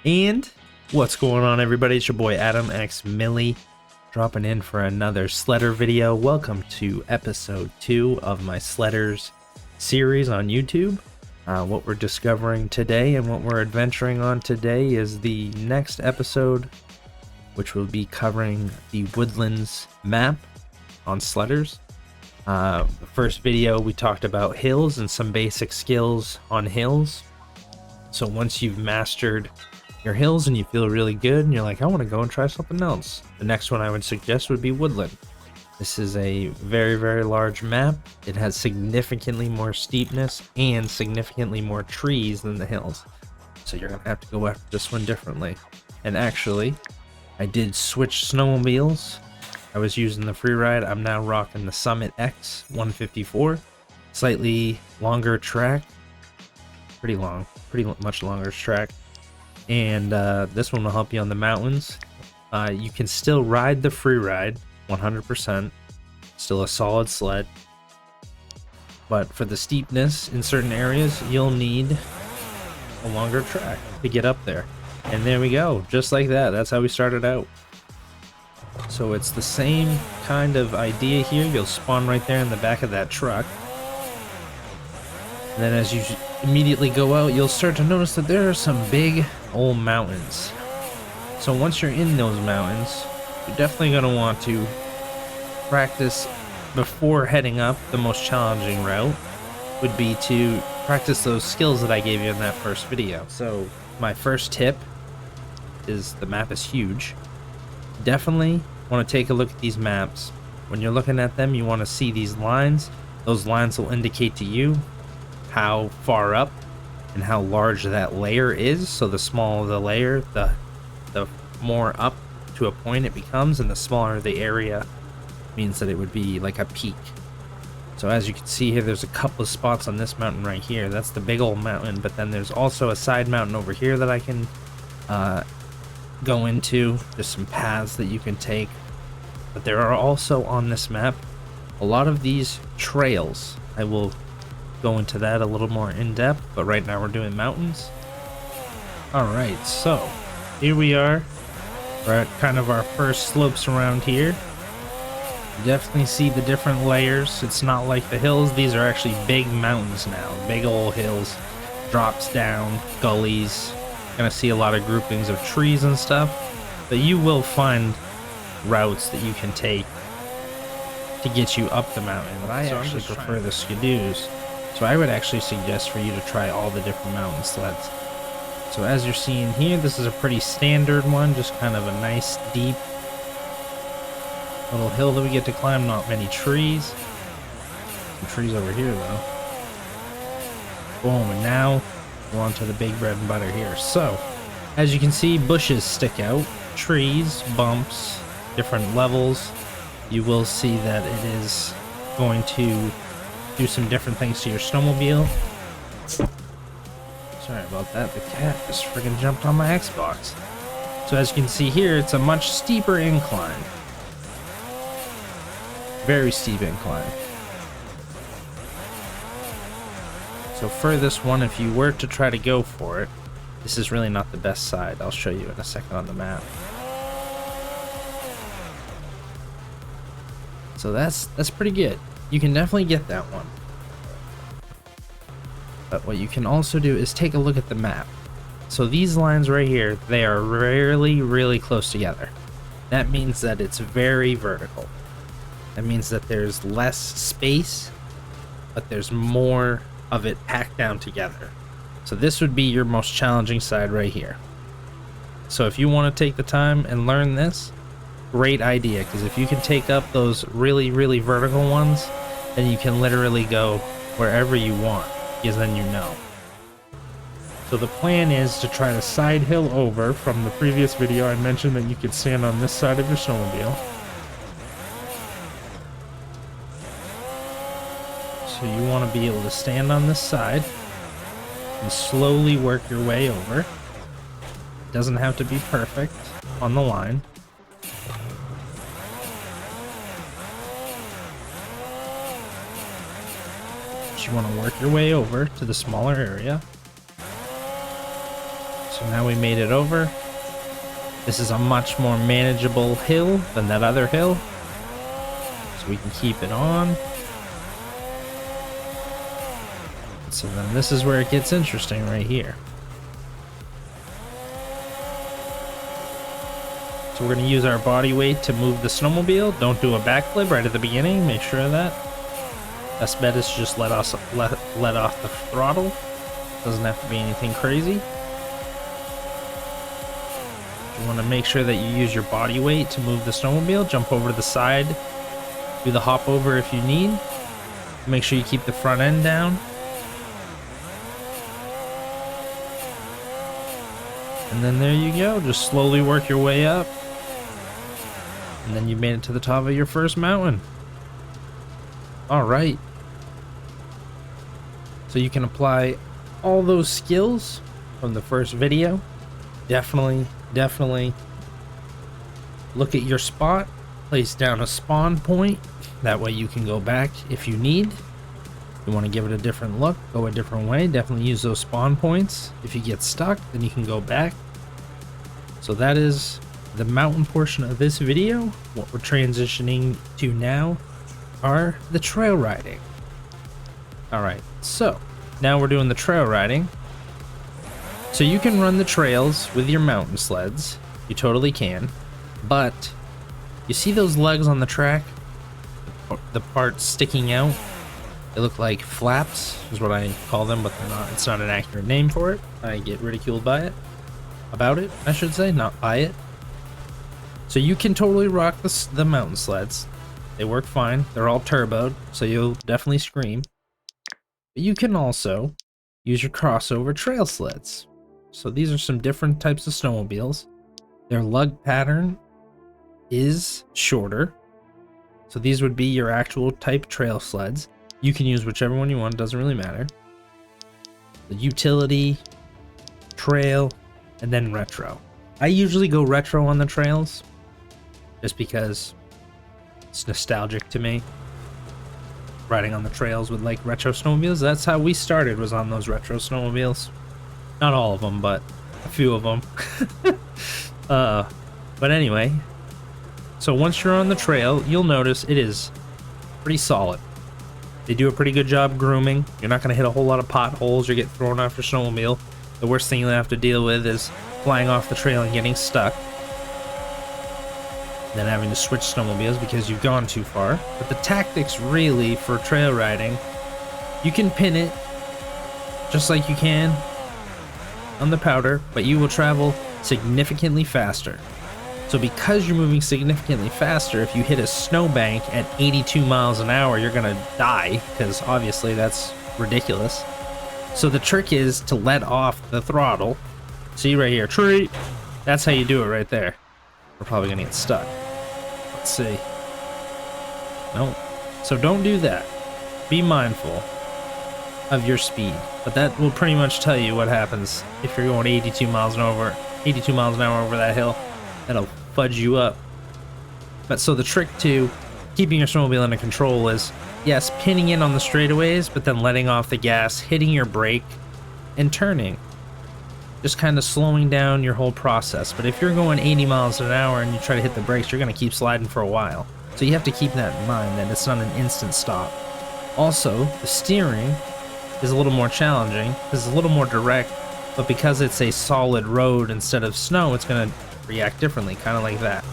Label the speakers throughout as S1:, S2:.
S1: And what's going on, everybody? It's your boy ADAMXMILLI dropping in for another Sledder video. Welcome to episode 2 of my Sledders series on YouTube. What we're discovering today and what we're adventuring on today is the next episode, which will be covering the Woodlands map on Sledders. The first video we talked about hills and some basic skills on hills. So once you've mastered your hills and you feel really good and you're like, I want to go and try something else, the next one I would suggest would be Woodland. This is a very, very large map. It has significantly more steepness and significantly more trees than the hills. So you're going to have to go after this one differently. And actually, I did switch snowmobiles. I was using the free ride. I'm now rocking the Summit X 154. Slightly longer track. Pretty much longer track. And this one will help you on the mountains. You can still ride the free ride 100%, still a solid sled, but for the steepness in certain areas you'll need a longer track to get up there. And there we go, just like that. That's how we started out. So it's the same kind of idea here. You'll spawn right there in the back of that truck, and then as you immediately go out, you'll start to notice that there are some big old mountains. So once you're in those mountains, you're definitely going to want to practice before heading up. The most challenging route would be to practice those skills that I gave you in that first video. So my first tip is, the map is huge. Definitely want to take a look at these maps. When you're looking at them, you want to see these lines. Those lines will indicate to you how far up and how large that layer is. So the smaller the layer, the more up to a point it becomes, and the smaller the area means that it would be like a peak. So as you can see here, there's a couple of spots on this mountain right here. That's the big old mountain, but then there's also a side mountain over here that I can go into. There's some paths that you can take, but there are also on this map a lot of these trails. I will go into that a little more in depth, but right now we're doing mountains. Alright, so here we are. We're at kind of our first slopes around here. You definitely see the different layers. It's not like the hills. These are actually big mountains now. Big old hills. Drops down, gullies. Gonna see a lot of groupings of trees and stuff. But you will find routes that you can take to get you up the mountain. But I actually prefer the skidoos. So I would actually suggest for you to try all the different mountain sleds. So as you're seeing here, this is a pretty standard one, just kind of a nice deep little hill that we get to climb. Not many trees. Some trees over here though. Boom, and now we're on to the big bread and butter here. So as you can see, bushes stick out, trees, bumps, different levels. You will see that it is going to do some different things to your snowmobile. Sorry about that, the cat just friggin' jumped on my Xbox. So as you can see here, it's a much steeper incline. Very steep incline. So for this one, if you were to try to go for it, this is really not the best side. I'll show you in a second on the map. So that's pretty good. You can definitely get that one. But what you can also do is take a look at the map. So these lines right here, they are really close together. That means that it's very vertical. That means that there's less space, but there's more of it packed down together. So this would be your most challenging side right here. So if you want to take the time and learn this, great idea, because if you can take up those really vertical ones, then you can literally go wherever you want, because then you know. So the plan is to try to side hill over. From the previous video, I mentioned that you could stand on this side of your snowmobile. So you want to be able to stand on this side and slowly work your way over. It doesn't have to be perfect on the line. But you want to work your way over to the smaller area. So now we made it over. This is a much more manageable hill than that other hill. So we can keep it on. So then this is where it gets interesting right here. So we're going to use our body weight to move the snowmobile. Don't do a backflip right at the beginning. Make sure of that. Best bet is just let off the throttle. Doesn't have to be anything crazy. You want to make sure that you use your body weight to move the snowmobile. Jump over to the side. Do the hop over if you need. Make sure you keep the front end down. And then there you go. Just slowly work your way up. And then you made it to the top of your first mountain. Alright. So you can apply all those skills from the first video. Definitely look at your spot. Place down a spawn point. That way you can go back if you need. You want to give it a different look, go a different way. Definitely use those spawn points. If you get stuck, then you can go back. So that is the mountain portion of this video. What we're transitioning to now are the trail riding. Alright, so now we're doing the trail riding. So you can run the trails with your mountain sleds. You totally can. But you see those legs on the track? The parts sticking out? They look like flaps, is what I call them, but they're not. It's not an accurate name for it. I get ridiculed by it. About it, I should say, not by it. So you can totally rock the mountain sleds. They work fine. They're all turboed, so you'll definitely scream. But you can also use your crossover trail sleds. So these are some different types of snowmobiles. Their lug pattern is shorter. So these would be your actual type trail sleds. You can use whichever one you want, doesn't really matter. The utility, trail, and then retro. I usually go retro on the trails just because it's nostalgic to me. Riding on the trails with like retro snowmobiles. That's how we started, was on those retro snowmobiles. Not all of them, but a few of them. But anyway, so once you're on the trail, you'll notice it is pretty solid. They do a pretty good job grooming. You're not going to hit a whole lot of potholes or get thrown off your snowmobile. The worst thing you'll have to deal with is flying off the trail and getting stuck. Then having to switch snowmobiles because you've gone too far. But the tactics really for trail riding, you can pin it just like you can on the powder, but you will travel significantly faster. So because you're moving significantly faster, if you hit a snowbank at 82 miles an hour, you're gonna die, because obviously that's ridiculous. So the trick is to let off the throttle. See right here, tree. That's how you do it right there. We're probably gonna get stuck. Let's see. No. So don't do that. Be mindful of your speed. But that will pretty much tell you what happens if you're going 82 miles an hour over that hill. That'll fudge you up. But so the trick to keeping your snowmobile under control is, yes, pinning in on the straightaways, but then letting off the gas, hitting your brake, and turning. Just kind of slowing down your whole process. But if you're going 80 miles an hour and you try to hit the brakes, you're going to keep sliding for a while. So you have to keep that in mind, that it's not an instant stop. Also, the steering is a little more challenging, because it's a little more direct, but because it's a solid road instead of snow, it's going to react differently, kind of like that.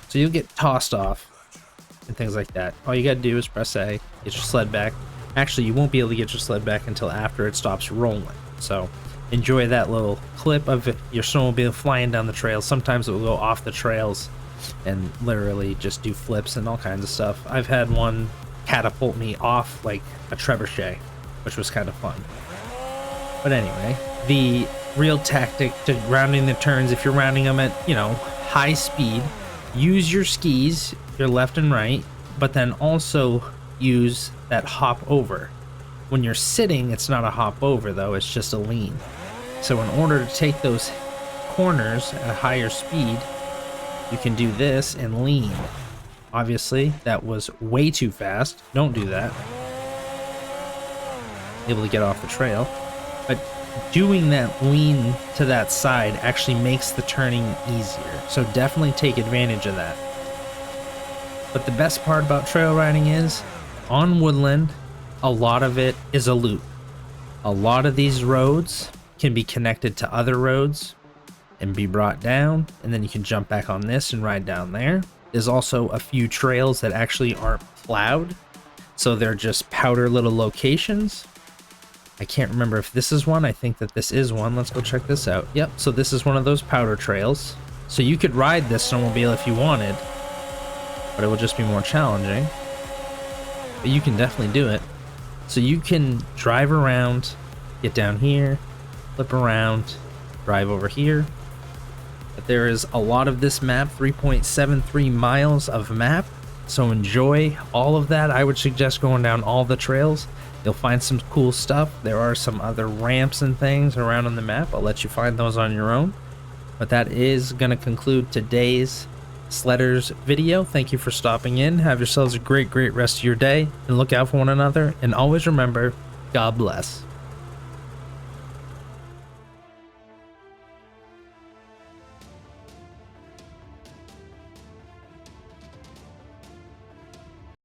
S1: So you'll get tossed off and things like that. All you got to do is press A, get your sled back. Actually, you won't be able to get your sled back until after it stops rolling. So enjoy that little clip of your snowmobile flying down the trails. Sometimes it will go off the trails and literally just do flips and all kinds of stuff. I've had one catapult me off like a trebuchet, which was kind of fun. But anyway, the real tactic to rounding the turns, if you're rounding them at, high speed, use your skis, your left and right, but then also use that hop over. When you're sitting, it's not a hop over though, it's just a lean. So in order to take those corners at a higher speed, you can do this and lean. Obviously, that was way too fast. Don't do that. Able to get off the trail. but doing that lean to that side actually makes the turning easier. So definitely take advantage of that. But the best part about trail riding is, on Woodland, a lot of it is a loop. A lot of these roads can be connected to other roads and be brought down, and then you can jump back on this and ride down there. There's also a few trails that actually aren't plowed, so they're just powder little locations. I can't remember if this is one. I think that this is one. Let's go check this out. Yep, so this is one of those powder trails. So you could ride this snowmobile if you wanted, but it will just be more challenging. But you can definitely do it. So you can drive around, get down here, flip around, drive over here. But there is a lot of this map, 3.73 miles of map. So enjoy all of that. I would suggest going down all the trails. You'll find some cool stuff. There are some other ramps and things around on the map. I'll let you find those on your own. But that is going to conclude today's Sledders video. Thank you for stopping in. Have yourselves a great rest of your day, and look out for one another. And always remember, God bless.